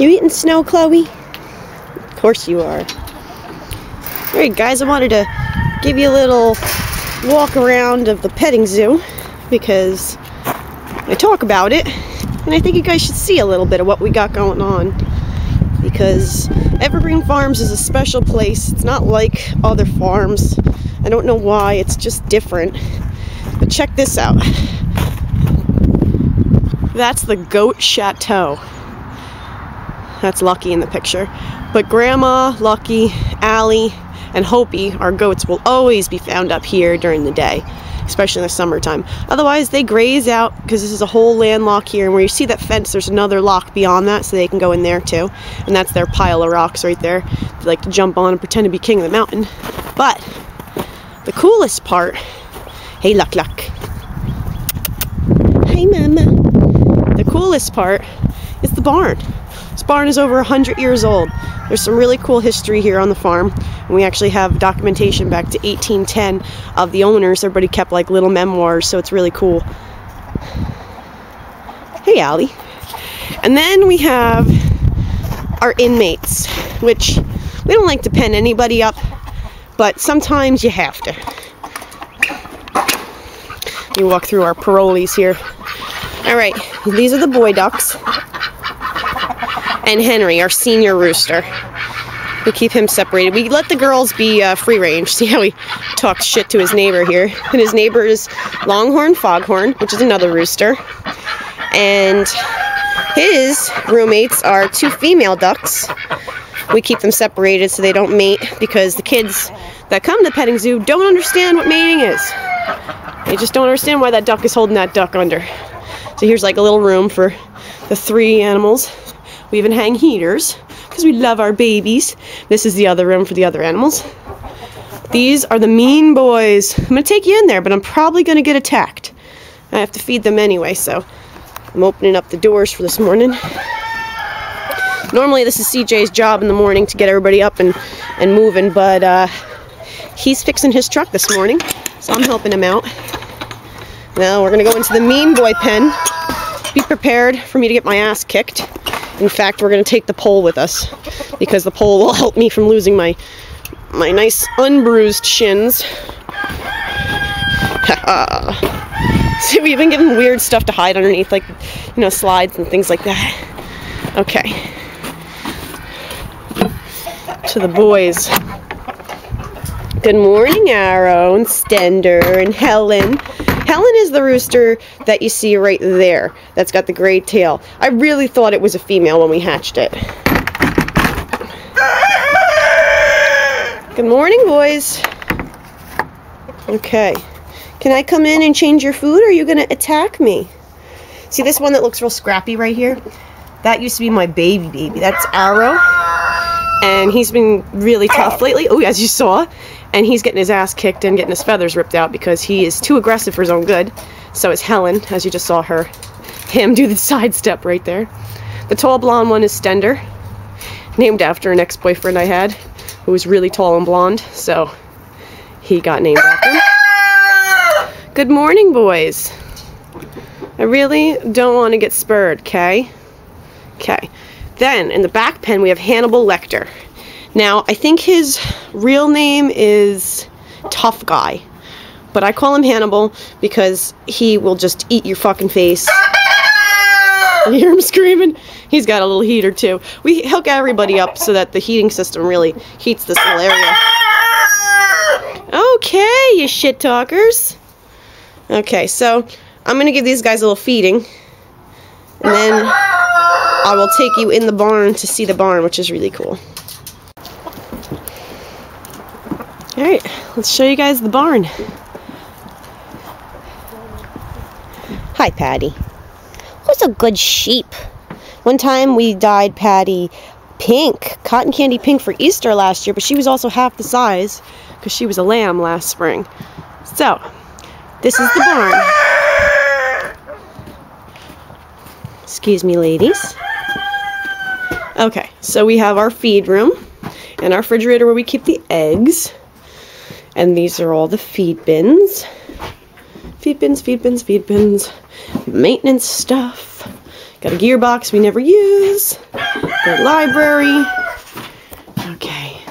You eating snow, Chloe? Of course you are. Alright guys, I wanted to give you a little walk around of the petting zoo because I talk about it and I think you guys should see a little bit of what we got going on, because Evergreen Farms is a special place. It's not like other farms. I don't know why, it's just different. But check this out. That's the goat chateau. That's Lucky in the picture. But Grandma, Lucky, Allie, and Hopey, our goats, will always be found up here during the day, especially in the summertime. Otherwise, they graze out because this is a whole landlock here, and where you see that fence, there's another lock beyond that, so they can go in there too. And that's their pile of rocks right there. They like to jump on and pretend to be king of the mountain. But the coolest part, hey Luck Luck. Hey Mama. The coolest part is the barn. This barn is over 100 years old. There's some really cool history here on the farm, and we actually have documentation back to 1810 of the owners. Everybody kept like little memoirs, so it's really cool. Hey Allie. And then we have our inmates, which we don't like to pen anybody up, but sometimes you have to. You walk through our parolees here. Alright, these are the boy ducks. And Henry, our senior rooster. We keep him separated. We let the girls be free range. See how he talks shit to his neighbor here. And his neighbor is Longhorn Foghorn, which is another rooster. And his roommates are two female ducks. We keep them separated so they don't mate, because the kids that come to the petting zoo don't understand what mating is. They just don't understand why that duck is holding that duck under. So here's like a little room for the three animals. We even hang heaters because we love our babies. This is the other room for the other animals. These are the mean boys. I'm going to take you in there, but I'm probably going to get attacked. I have to feed them anyway, so I'm opening up the doors for this morning. Normally this is CJ's job in the morning to get everybody up and moving, but he's fixing his truck this morning, so I'm helping him out. Now we're going to go into the mean boy pen. Be prepared for me to get my ass kicked. In fact, we're going to take the pole with us, because the pole will help me from losing my nice unbruised shins. See, we've been given weird stuff to hide underneath, like, you know, slides and things like that. Okay. To the boys. Good morning, Arrow and Stender and Helen. Helen is the rooster that you see right there. That's got the gray tail. I really thought it was a female when we hatched it. Good morning, boys. Okay. Can I come in and change your food, or are you going to attack me? See this one that looks real scrappy right here? That used to be my baby. That's Arrow. And he's been really tough lately. Oh, as you saw. And he's getting his ass kicked and getting his feathers ripped out because he is too aggressive for his own good. So is Helen, as you just saw him do the sidestep right there. The tall blonde one is Stender, named after an ex-boyfriend I had who was really tall and blonde, so he got named after him. Good morning, boys. I really don't want to get spurred, okay? Okay. Then, in the back pen, we have Hannibal Lecter. Now, I think his real name is Tough Guy, but I call him Hannibal because he will just eat your fucking face. You hear him screaming? He's got a little heater too. We hook everybody up so that the heating system really heats this little area. Okay, you shit talkers. Okay, so I'm going to give these guys a little feeding, and then I will take you in the barn to see the barn, which is really cool. Alright, let's show you guys the barn. Hi, Paddy. Who's a good sheep? One time we dyed Paddy pink, cotton candy pink for Easter last year, but she was also half the size because she was a lamb last spring. So, this is the barn. Excuse me, ladies. Okay, so we have our feed room and our refrigerator where we keep the eggs. And these are all the feed bins. Feed bins, feed bins, feed bins. Maintenance stuff. Got a gearbox we never use. The library. Okay.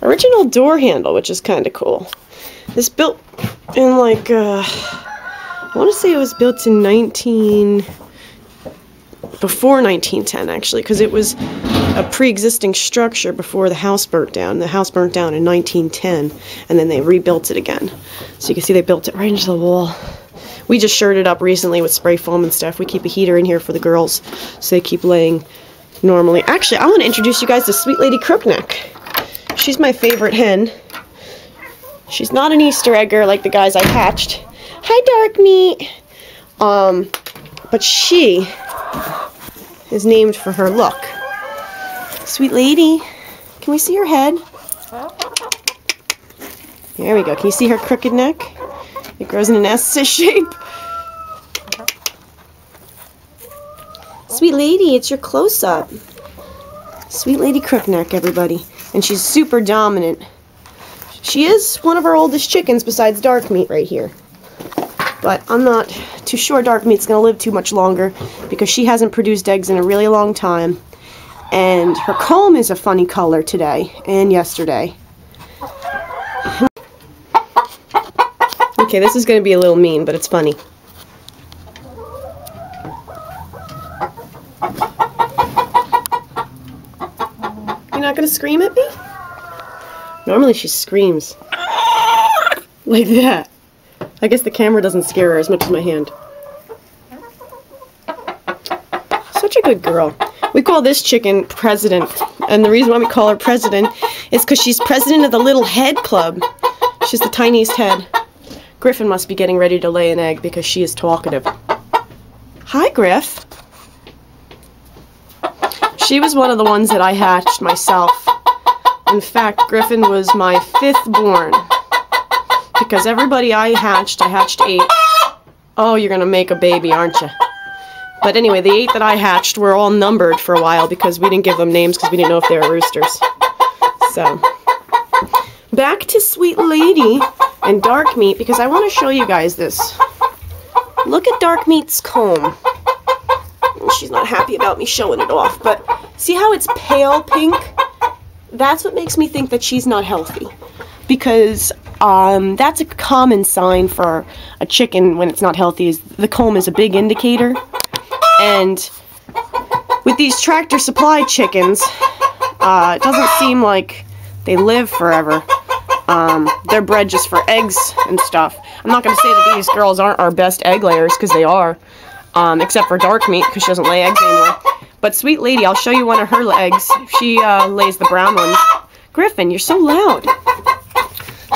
Original door handle, which is kind of cool. This built in like, I want to say it was built in before 1910 actually, because it was a pre-existing structure before the house burnt down. The house burnt down in 1910, and then they rebuilt it again. So you can see they built it right into the wall. We just shirted up recently with spray foam and stuff. We keep a heater in here for the girls, so they keep laying normally. Actually, I want to introduce you guys to Sweet Lady Crookneck. She's my favorite hen. She's not an Easter egger like the guys I hatched. Hi, Dark Meat. But she is named for her look. Sweet lady, can we see her head? There we go. Can you see her crooked neck? It grows in an S shape. Sweet lady, it's your close-up. Sweet Lady Crookneck, everybody. And she's super dominant. She is one of our oldest chickens besides Dark Meat right here. But I'm not too sure Dark Meat's going to live too much longer because she hasn't produced eggs in a really long time. And her comb is a funny color today and yesterday. Okay, this is going to be a little mean, but it's funny. You're not going to scream at me? Normally she screams. Like that. I guess the camera doesn't scare her as much as my hand. Such a good girl. We call this chicken President, and the reason why we call her President is because she's president of the Little Head Club. She's the tiniest head. Griffin must be getting ready to lay an egg because she is talkative. Hi, Griff. She was one of the ones that I hatched myself. In fact, Griffin was my 5th born. Because everybody I hatched 8. Oh, you're going to make a baby, aren't you? But anyway, the 8 that I hatched were all numbered for a while because we didn't give them names because we didn't know if they were roosters. So, back to Sweet Lady and Dark Meat because I want to show you guys this. Look at Dark Meat's comb. She's not happy about me showing it off, but see how it's pale pink? That's what makes me think that she's not healthy. Because that's a common sign for a chicken when it's not healthy, is the comb is a big indicator. And with these Tractor Supply chickens, it doesn't seem like they live forever. They're bred just for eggs and stuff. I'm not going to say that these girls aren't our best egg layers, because they are. Except for Dark Meat, because she doesn't lay eggs anymore. But Sweet Lady, I'll show you one of her eggs. She lays the brown ones. Griffin, you're so loud.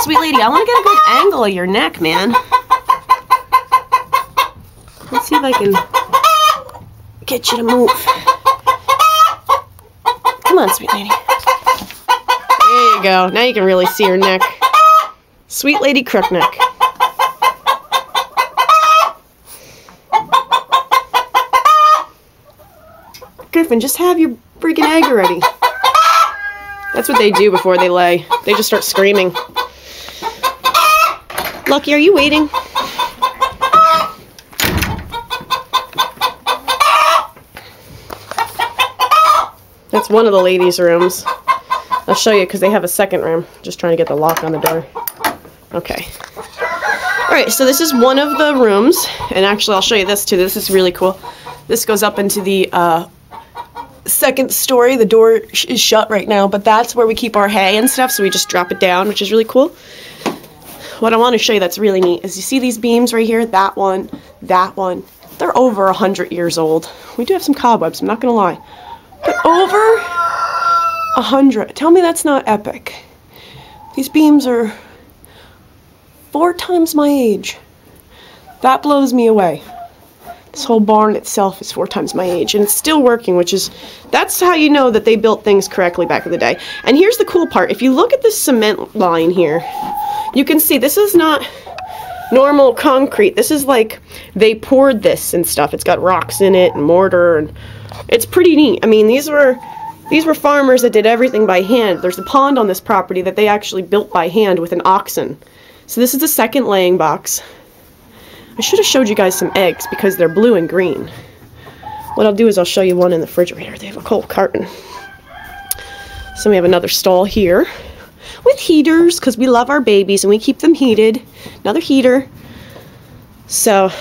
Sweet Lady, I want to get a good angle of your neck, man. Let's see if I can get you to move. Come on, Sweet Lady. There you go. Now you can really see her neck. Sweet Lady Crookneck. Griffin, just have your freaking egg already. That's what they do before they lay. They just start screaming. Lucky, are you waiting? That's one of the ladies' rooms. I'll show you because they have a second room. Just trying to get the lock on the door. Okay. Alright, so this is one of the rooms. And actually, I'll show you this too. This is really cool. This goes up into the second story. The door is shut right now, but that's where we keep our hay and stuff, so we just drop it down, which is really cool. What I want to show you that's really neat is you see these beams right here, that one, they're over 100 years old. We do have some cobwebs, I'm not gonna lie, but over 100. Tell me that's not epic. These beams are 4 times my age. That blows me away. This whole barn itself is 4 times my age, and it's still working, that's how you know that they built things correctly back in the day. And here's the cool part. If you look at this cement line here, you can see this is not normal concrete. This is like they poured this and stuff. It's got rocks in it and mortar, and it's pretty neat. I mean, these were farmers that did everything by hand. There's a pond on this property that they actually built by hand with an oxen. So this is the second laying box. I should have showed you guys some eggs because they're blue and green. What I'll do is I'll show you one in the refrigerator. They have a cold carton. So we have another stall here with heaters because we love our babies and we keep them heated. Another heater. So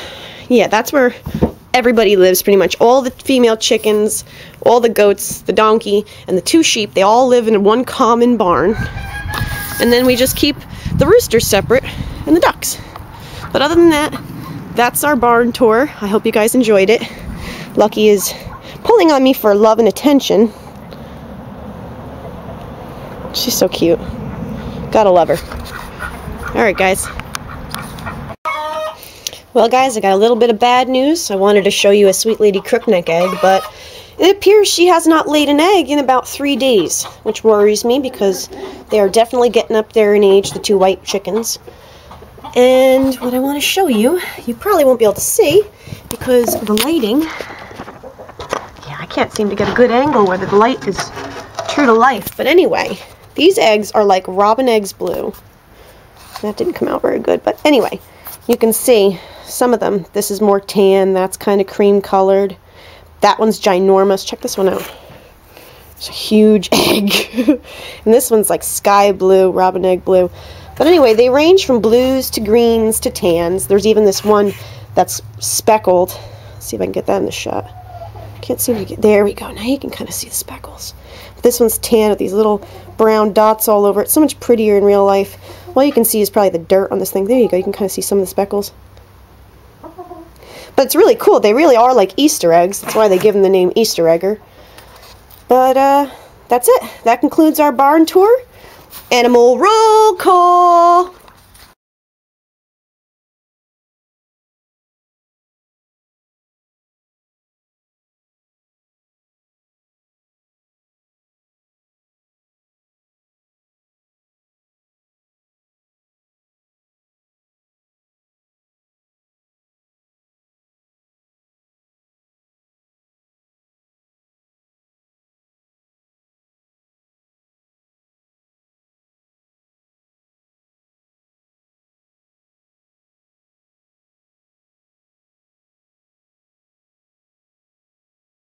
yeah, that's where everybody lives pretty much. All the female chickens, all the goats, the donkey, and the 2 sheep, they all live in one common barn. And then we just keep the roosters separate and the ducks. But other than that, that's our barn tour. I hope you guys enjoyed it. Lucky is pulling on me for love and attention. She's so cute. Gotta love her. Alright guys. Well guys, I got a little bit of bad news. I wanted to show you a sweet lady crookneck egg, but it appears she has not laid an egg in about 3 days, which worries me because they are definitely getting up there in age, the 2 white chickens. And what I want to show you, you probably won't be able to see because of the lighting. Yeah, I can't seem to get a good angle where the light is true to life. But anyway, these eggs are like robin eggs blue. That didn't come out very good, but anyway, you can see some of them. This is more tan, that's kind of cream colored. That one's ginormous. Check this one out. It's a huge egg. And this one's like sky blue, robin egg blue. But anyway, they range from blues to greens to tans. There's even this one that's speckled. Let's see if I can get that in the shot. Can't seem to get... There we go. Now you can kind of see the speckles. This one's tan with these little brown dots all over it. So much prettier in real life. All you can see is probably the dirt on this thing. There you go. You can kind of see some of the speckles. But it's really cool. They really are like Easter eggs. That's why they give them the name Easter egger. But that's it. That concludes our barn tour. Animal roll call.